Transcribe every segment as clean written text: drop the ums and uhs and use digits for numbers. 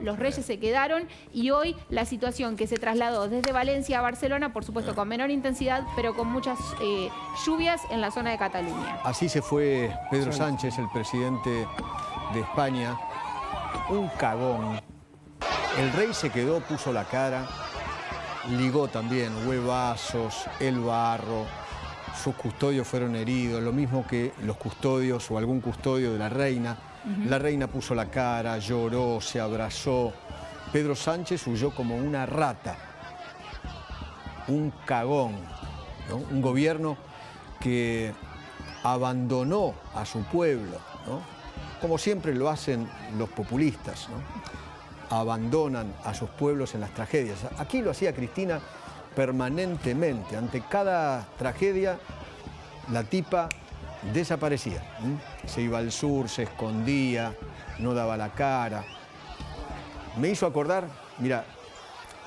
los Reyes se quedaron y hoy la situación que se trasladó desde Valencia a Barcelona, por supuesto con menor intensidad, pero con muchas lluvias en la zona de Cataluña. Así se fue Pedro Sánchez, el presidente de España, un cagón. El rey se quedó, puso la cara, ligó también huevazos, el barro, sus custodios fueron heridos, lo mismo que los custodios o algún custodio de la reina. La reina puso la cara, lloró, se abrazó. Pedro Sánchez huyó como una rata, un cagón, ¿no? Un gobierno que abandonó a su pueblo, ¿no? Como siempre lo hacen los populistas, ¿no? Abandonan a sus pueblos en las tragedias. Aquí lo hacía Cristina permanentemente. Ante cada tragedia, la tipa desaparecía. Se iba al sur, se escondía, no daba la cara. Me hizo acordar, mira,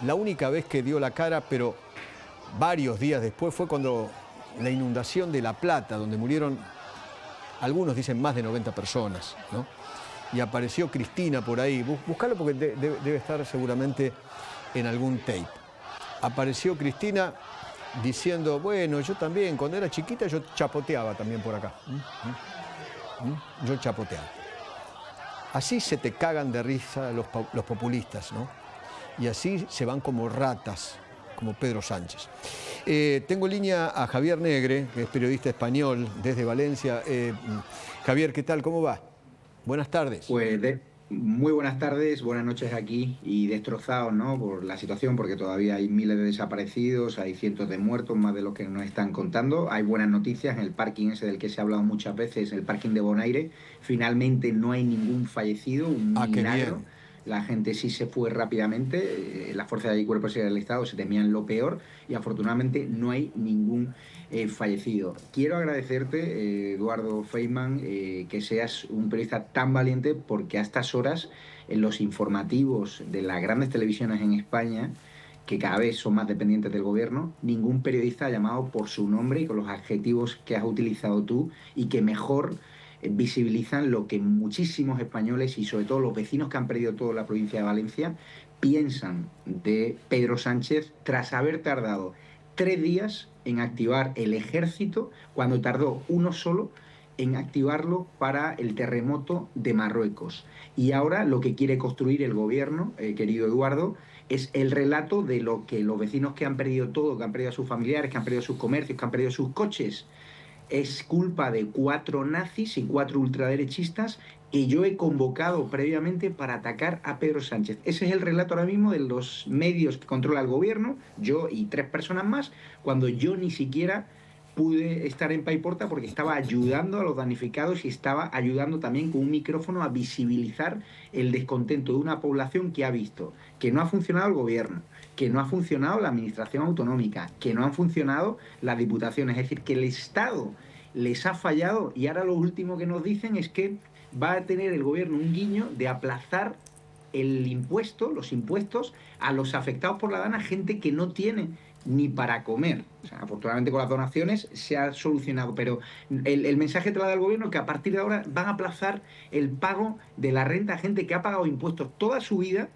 la única vez que dio la cara, pero varios días después, fue cuando la inundación de La Plata, donde murieron, algunos dicen más de 90 personas, ¿no? Y apareció Cristina por ahí. Búscalo porque debe estar seguramente en algún tape. Apareció Cristina diciendo, bueno, yo también, cuando era chiquita yo chapoteaba también por acá. Yo chapoteaba. Así se te cagan de risa los populistas, ¿no? Y así se van como ratas, como Pedro Sánchez. Tengo en línea a Javier Negre, que es periodista español desde Valencia. Javier, ¿qué tal? ¿Cómo va? Buenas tardes. Pues muy buenas tardes, buenas noches aquí y destrozados, ¿no?, por la situación, porque todavía hay miles de desaparecidos, hay cientos de muertos, más de lo que nos están contando. Hay buenas noticias en el parking ese del que se ha hablado muchas veces, el parking de Bonaire. Finalmente no hay ningún fallecido, un milagro. Qué bien. La gente sí se fue rápidamente, las fuerzas y cuerpos del Estado se temían lo peor y afortunadamente no hay ningún fallecido. Quiero agradecerte, Eduardo Feynman, que seas un periodista tan valiente, porque a estas horas en los informativos de las grandes televisiones en España, que cada vez son más dependientes del gobierno, ningún periodista ha llamado por su nombre y con los adjetivos que has utilizado tú, y que mejor visibilizan lo que muchísimos españoles y sobre todo los vecinos que han perdido toda la provincia de Valencia piensan de Pedro Sánchez tras haber tardado 3 días en activar el ejército, cuando tardó uno solo en activarlo para el terremoto de Marruecos. Y ahora lo que quiere construir el gobierno, querido Eduardo, es el relato de lo que los vecinos que han perdido todo, que han perdido a sus familiares, que han perdido sus comercios, que han perdido sus coches, es culpa de 4 nazis y 4 ultraderechistas que yo he convocado previamente para atacar a Pedro Sánchez. Ese es el relato ahora mismo de los medios que controla el gobierno, yo y 3 personas más, cuando yo ni siquiera pude estar en Paiporta porque estaba ayudando a los damnificados y estaba ayudando también con un micrófono a visibilizar el descontento de una población que ha visto que no ha funcionado el gobierno, que no ha funcionado la administración autonómica, que no han funcionado las diputaciones. Es decir, que el Estado les ha fallado, y ahora lo último que nos dicen es que va a tener el gobierno un guiño de aplazar el impuesto, los impuestos a los afectados por la DANA, gente que no tiene ni para comer. O sea, afortunadamente con las donaciones se ha solucionado, pero el mensaje que da el gobierno es que a partir de ahora van a aplazar el pago de la renta a gente que ha pagado impuestos toda su vida,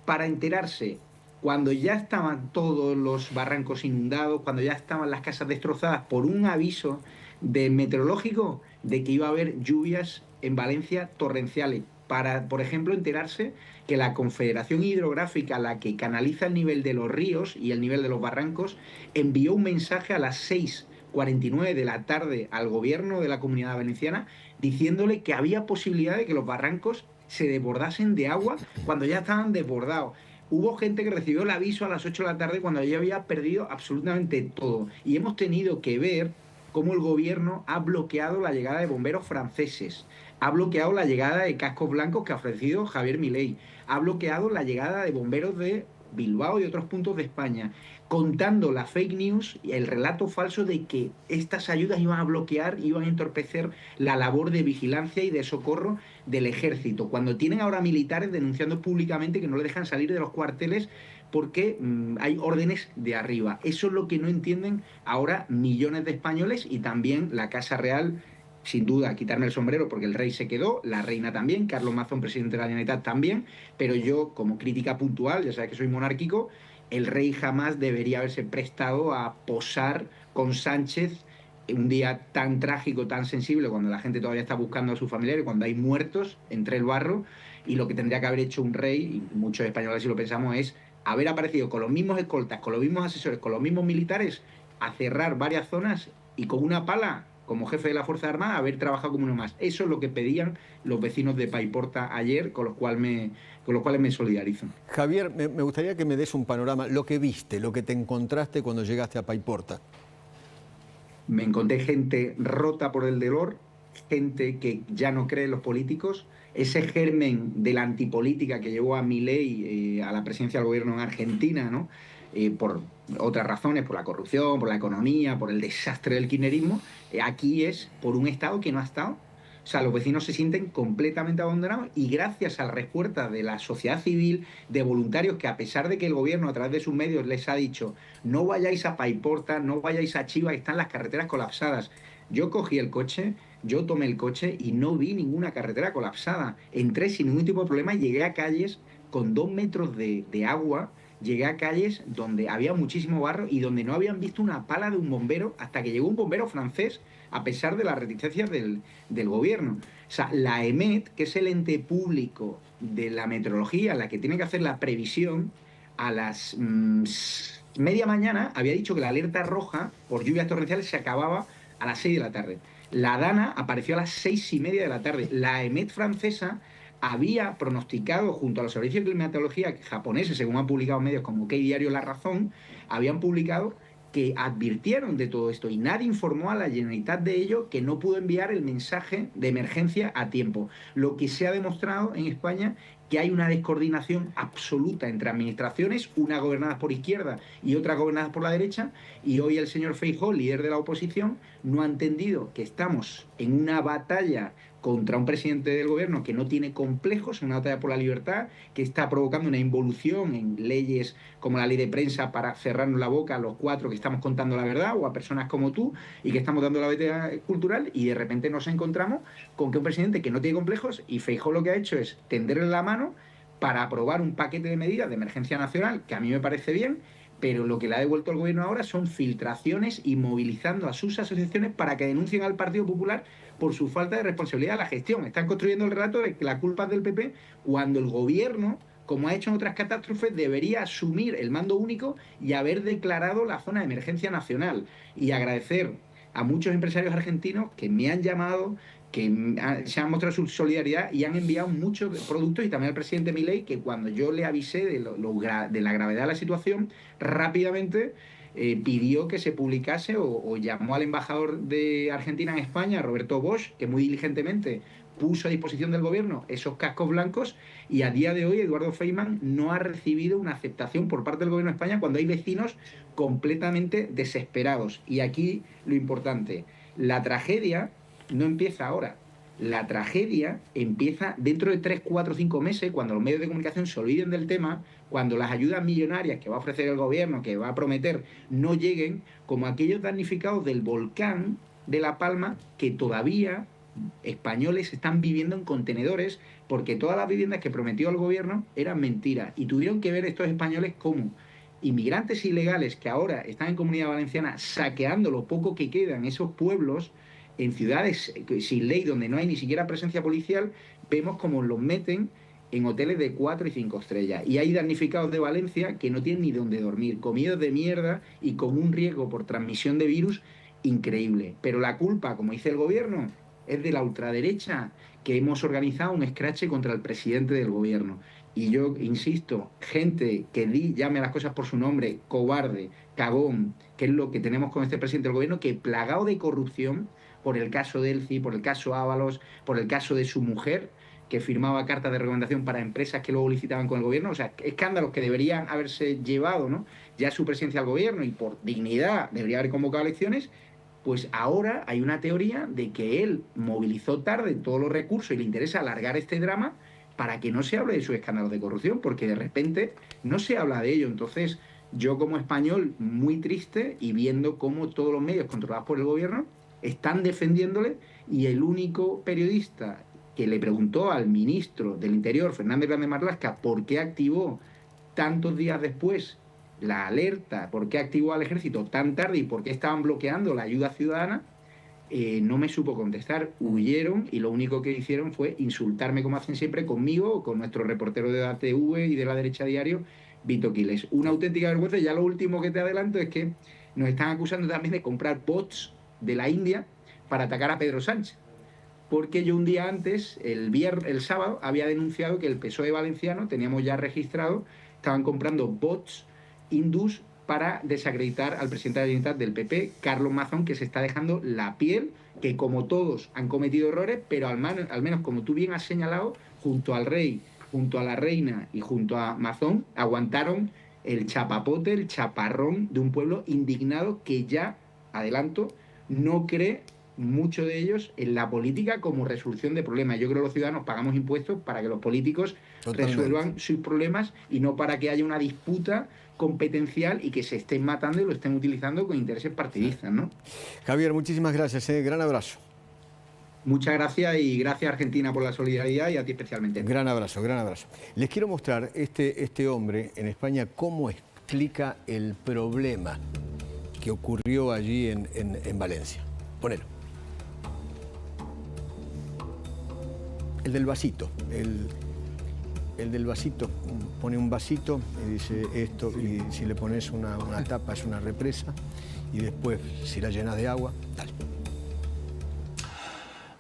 para enterarse cuando ya estaban todos los barrancos inundados, cuando ya estaban las casas destrozadas por un aviso meteorológico de que iba a haber lluvias en Valencia torrenciales, para, por ejemplo, enterarse que la Confederación Hidrográfica, la que canaliza el nivel de los ríos y el nivel de los barrancos, envió un mensaje a las 6:49 de la tarde al gobierno de la Comunidad Valenciana diciéndole que había posibilidad de que los barrancos se desbordasen de agua cuando ya estaban desbordados. Hubo gente que recibió el aviso a las 8 de la tarde cuando ya había perdido absolutamente todo. Y hemos tenido que ver cómo el gobierno ha bloqueado la llegada de bomberos franceses, ha bloqueado la llegada de cascos blancos que ha ofrecido Javier Milei, ha bloqueado la llegada de bomberos de Bilbao y otros puntos de España, contando la fake news y el relato falso de que estas ayudas iban a bloquear, iban a entorpecer la labor de vigilancia y de socorro del ejército, cuando tienen ahora militares denunciando públicamente que no le dejan salir de los cuarteles porque hay órdenes de arriba. Eso es lo que no entienden ahora millones de españoles, y también la Casa Real sin duda, quitarme el sombrero porque el rey se quedó, la reina también, Carlos Mazón, presidente de la Generalitat, también, pero yo, como crítica puntual, ya sabes que soy monárquico, el rey jamás debería haberse prestado a posar con Sánchez un día tan trágico, tan sensible, cuando la gente todavía está buscando a sus familiares, cuando hay muertos entre el barro, y lo que tendría que haber hecho un rey, y muchos españoles si lo pensamos, es haber aparecido con los mismos escoltas, con los mismos asesores, con los mismos militares, a cerrar varias zonas y con una pala, como jefe de la Fuerza Armada, haber trabajado como uno más. Eso es lo que pedían los vecinos de Paiporta ayer, con los cuales me solidarizo. Javier, me gustaría que me des un panorama, lo que viste, lo que te encontraste cuando llegaste a Paiporta. Me encontré gente rota por el dolor, gente que ya no cree en los políticos, ese germen de la antipolítica que llevó a Milei a la presidencia del gobierno en Argentina, ¿no? Por otras razones, por la corrupción, por la economía, por el desastre del kirchnerismo, aquí es por un Estado que no ha estado. O sea, los vecinos se sienten completamente abandonados y gracias a la respuesta de la sociedad civil, de voluntarios que a pesar de que el gobierno a través de sus medios les ha dicho no vayáis a Paiporta, no vayáis a Chiva, están las carreteras colapsadas. Yo cogí el coche, yo tomé el coche y no vi ninguna carretera colapsada. Entré sin ningún tipo de problema y llegué a calles con 2 metros de agua. Llegué a calles donde había muchísimo barro y donde no habían visto una pala de un bombero hasta que llegó un bombero francés, a pesar de las reticencias del gobierno. O sea, la EMET, que es el ente público de la meteorología, la que tiene que hacer la previsión, a las media mañana había dicho que la alerta roja por lluvias torrenciales se acababa a las 6 de la tarde. La DANA apareció a las 6:30 de la tarde. La EMET francesa había pronosticado junto a los servicios de climatología japoneses, según han publicado medios como Kei Diario La Razón, habían publicado que advirtieron de todo esto y nadie informó a la Generalitat de ello, que no pudo enviar el mensaje de emergencia a tiempo. Lo que se ha demostrado en España que hay una descoordinación absoluta entre administraciones, una gobernada por izquierda y otra gobernada por la derecha, y hoy el señor Feijóo, líder de la oposición, no ha entendido que estamos en una batalla contra un presidente del gobierno que no tiene complejos, una batalla por la libertad, que está provocando una involución en leyes como la ley de prensa para cerrarnos la boca a los 4 que estamos contando la verdad, o a personas como tú, y que estamos dando la batalla cultural, y de repente nos encontramos con que un presidente que no tiene complejos, y Feijóo lo que ha hecho es tenderle la mano para aprobar un paquete de medidas de emergencia nacional, que a mí me parece bien, pero lo que le ha devuelto el gobierno ahora son filtraciones y movilizando a sus asociaciones para que denuncien al Partido Popular por su falta de responsabilidad de la gestión. Están construyendo el relato de que la culpa es del PP cuando el gobierno, como ha hecho en otras catástrofes, debería asumir el mando único y haber declarado la zona de emergencia nacional. Y agradecer a muchos empresarios argentinos que me han llamado, que se han mostrado su solidaridad y han enviado muchos productos, y también al presidente Milei, que cuando yo le avisé de la gravedad de la situación, rápidamente pidió que se publicase o llamó al embajador de Argentina en España, Roberto Bosch, que muy diligentemente puso a disposición del gobierno esos cascos blancos, y a día de hoy Eduardo Feynman no ha recibido una aceptación por parte del gobierno de España cuando hay vecinos completamente desesperados. Y aquí lo importante, la tragedia no empieza ahora. La tragedia empieza dentro de 3, 4, 5 meses, cuando los medios de comunicación se olviden del tema, cuando las ayudas millonarias que va a ofrecer el gobierno, que va a prometer, no lleguen, como aquellos damnificados del volcán de La Palma, que todavía españoles están viviendo en contenedores, porque todas las viviendas que prometió el gobierno eran mentiras, y tuvieron que ver estos españoles como inmigrantes ilegales que ahora están en Comunidad Valenciana saqueando lo poco que queda en esos pueblos, en ciudades sin ley, donde no hay ni siquiera presencia policial, vemos como los meten en hoteles de 4 y 5 estrellas. Y hay damnificados de Valencia que no tienen ni dónde dormir, comidos de mierda y con un riesgo por transmisión de virus increíble. Pero la culpa, como dice el gobierno, es de la ultraderecha, que hemos organizado un escrache contra el presidente del gobierno. Y yo insisto, gente que llame las cosas por su nombre, cobarde, cagón, que es lo que tenemos con este presidente del gobierno, que plagado de corrupción, por el caso de Elci, por el caso Ábalos, por el caso de su mujer, que firmaba cartas de recomendación para empresas que luego licitaban con el gobierno. O sea, escándalos que deberían haberse llevado, ¿no?, ya su presidencia al gobierno, y por dignidad debería haber convocado elecciones. Pues ahora hay una teoría de que él movilizó tarde todos los recursos y le interesa alargar este drama para que no se hable de sus escándalos de corrupción, porque de repente no se habla de ello. Entonces, yo como español, muy triste, y viendo cómo todos los medios controlados por el gobierno están defendiéndole, y el único periodista que le preguntó al ministro del Interior, Fernández Grande Marlaska, por qué activó tantos días después la alerta, por qué activó al ejército tan tarde y por qué estaban bloqueando la ayuda ciudadana, no me supo contestar. Huyeron y lo único que hicieron fue insultarme, como hacen siempre, conmigo o con nuestro reportero de ATV y de La Derecha Diario, Vito Quiles. Una auténtica vergüenza. Y ya lo último que te adelanto es que nos están acusando también de comprar bots de la India para atacar a Pedro Sánchez. Porque yo un día antes, el sábado, había denunciado que el PSOE valenciano, teníamos ya registrado, estaban comprando bots hindús para desacreditar al presidente de la Generalitat del PP, Carlos Mazón, que se está dejando la piel, que como todos han cometido errores, pero al menos como tú bien has señalado, junto al rey, junto a la reina y junto a Mazón, aguantaron el chapapote, el chaparrón de un pueblo indignado que ya, adelanto, no cree, muchos de ellos, en la política como resolución de problemas. Yo creo que los ciudadanos pagamos impuestos para que los políticos resuelvan sus problemas y no para que haya una disputa competencial y que se estén matando y lo estén utilizando con intereses partidistas, ¿no? Javier, muchísimas gracias, gran abrazo. Muchas gracias y gracias Argentina por la solidaridad y a ti especialmente. Gran abrazo, gran abrazo. Les quiero mostrar este hombre en España cómo explica el problema que ocurrió allí en Valencia. Ponelo. El del vasito, el del vasito, pone un vasito y dice esto, y si le pones una tapa es una represa, y después si la llenas de agua, dale.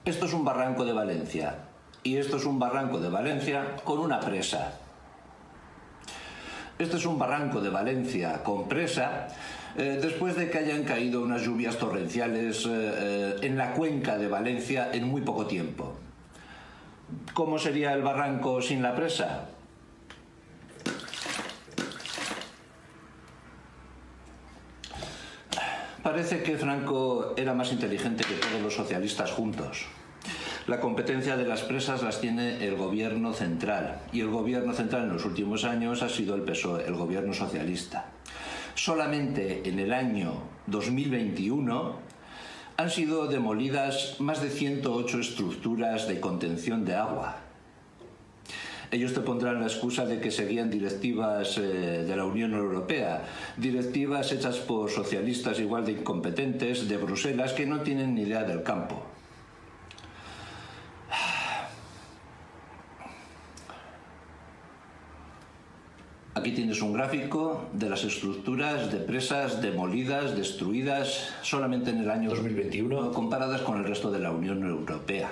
Esto es un barranco de Valencia, y esto es un barranco de Valencia con una presa. Este es un barranco de Valencia con presa, después de que hayan caído unas lluvias torrenciales en la cuenca de Valencia en muy poco tiempo. ¿Cómo sería el barranco sin la presa? Parece que Franco era más inteligente que todos los socialistas juntos. La competencia de las presas las tiene el gobierno central, y el gobierno central en los últimos años ha sido el PSOE, el gobierno socialista. Solamente en el año 2021 han sido demolidas más de 108 estructuras de contención de agua. Ellos te pondrán la excusa de que seguían directivas de la Unión Europea, directivas hechas por socialistas igual de incompetentes de Bruselas que no tienen ni idea del campo. Aquí tienes un gráfico de las estructuras de presas demolidas, destruidas solamente en el año 2021, comparadas con el resto de la Unión Europea.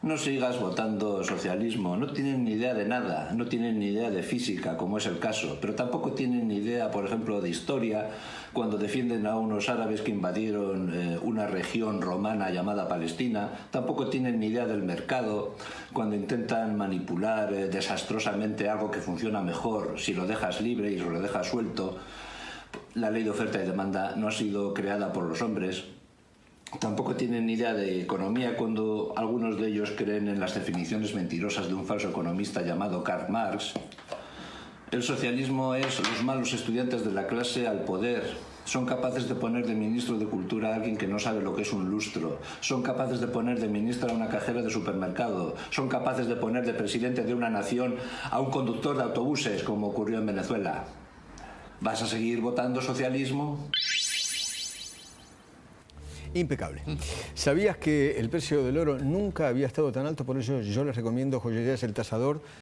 No sigas votando socialismo, no tienen ni idea de nada, no tienen ni idea de física, como es el caso, pero tampoco tienen ni idea, por ejemplo, de historia, cuando defienden a unos árabes que invadieron una región romana llamada Palestina, tampoco tienen ni idea del mercado, cuando intentan manipular desastrosamente algo que funciona mejor si lo dejas libre y si lo dejas suelto. La ley de oferta y demanda no ha sido creada por los hombres. Tampoco tienen ni idea de economía cuando algunos de ellos creen en las definiciones mentirosas de un falso economista llamado Karl Marx. El socialismo es los malos estudiantes de la clase al poder. Son capaces de poner de ministro de Cultura a alguien que no sabe lo que es un lustro. Son capaces de poner de ministra a una cajera de supermercado. Son capaces de poner de presidente de una nación a un conductor de autobuses, como ocurrió en Venezuela. ¿Vas a seguir votando socialismo? Impecable. ¿Sabías que el precio del oro nunca había estado tan alto? Por eso yo les recomiendo Joyerías El Tasador.